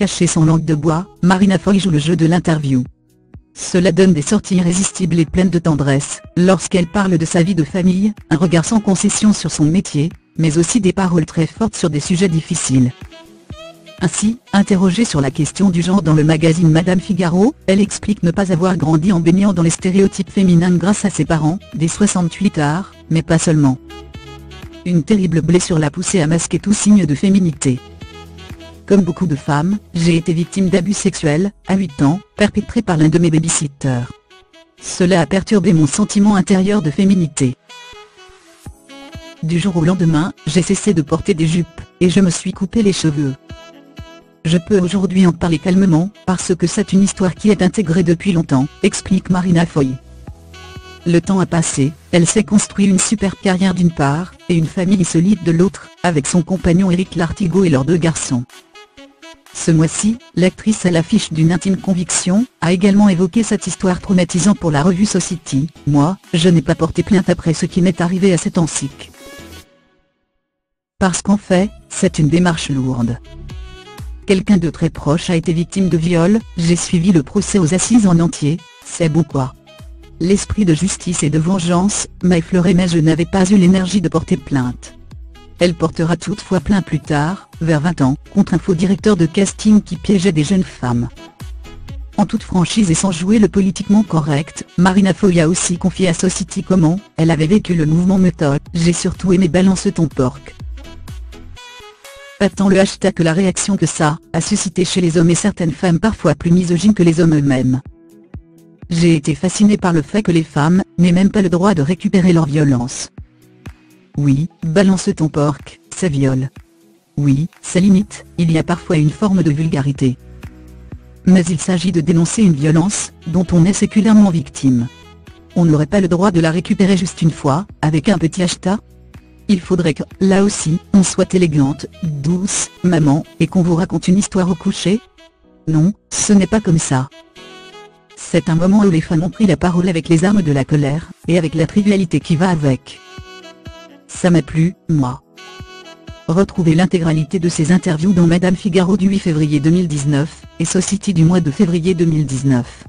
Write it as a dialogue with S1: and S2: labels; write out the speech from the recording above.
S1: Cachée sans langue de bois, Marina Foy joue le jeu de l'interview. Cela donne des sorties irrésistibles et pleines de tendresse, lorsqu'elle parle de sa vie de famille, un regard sans concession sur son métier, mais aussi des paroles très fortes sur des sujets difficiles. Ainsi, interrogée sur la question du genre dans le magazine Madame Figaro, elle explique ne pas avoir grandi en baignant dans les stéréotypes féminins grâce à ses parents, des 68 arts, mais pas seulement. Une terrible blessure l'a poussée à masquer tout signe de féminité. Comme beaucoup de femmes, j'ai été victime d'abus sexuels, à 8 ans, perpétrés par l'un de mes babysitters. Cela a perturbé mon sentiment intérieur de féminité. Du jour au lendemain, j'ai cessé de porter des jupes, et je me suis coupé les cheveux. Je peux aujourd'hui en parler calmement, parce que c'est une histoire qui est intégrée depuis longtemps, explique Marina Foy. Le temps a passé, elle s'est construit une superbe carrière d'une part, et une famille solide de l'autre, avec son compagnon Éric Lartigot et leurs 2 garçons. Ce mois-ci, l'actrice à l'affiche d'une intime conviction, a également évoqué cette histoire traumatisante pour la revue Society. « Moi, je n'ai pas porté plainte après ce qui m'est arrivé à cet encycle. Parce qu'en fait, c'est une démarche lourde. Quelqu'un de très proche a été victime de viol, j'ai suivi le procès aux assises en entier, c'est beau quoi. L'esprit de justice et de vengeance m'a effleuré mais je n'avais pas eu l'énergie de porter plainte. Elle portera toutefois plainte plus tard, vers 20 ans, contre un faux directeur de casting qui piégeait des jeunes femmes. » En toute franchise et sans jouer le politiquement correct, Marina Foy a aussi confié à Society comment elle avait vécu le mouvement Meutode. « J'ai surtout aimé Balance ton porc. Pas tant le hashtag que la réaction que ça a suscité chez les hommes et certaines femmes parfois plus misogynes que les hommes eux-mêmes. J'ai été fascinée par le fait que les femmes n'aient même pas le droit de récupérer leur violence. Oui, balance ton porc, c'est viol. Oui, c'est limite, il y a parfois une forme de vulgarité. Mais il s'agit de dénoncer une violence, dont on est séculairement victime. On n'aurait pas le droit de la récupérer juste une fois, avec un petit hashtag. Il faudrait que, là aussi, on soit élégante, douce, maman, et qu'on vous raconte une histoire au coucher. Non, ce n'est pas comme ça. C'est un moment où les femmes ont pris la parole avec les armes de la colère, et avec la trivialité qui va avec. Ça m'a plu, moi. Retrouvez l'intégralité de ces interviews dans Madame Figaro du 8 février 2019, et Society du mois de février 2019.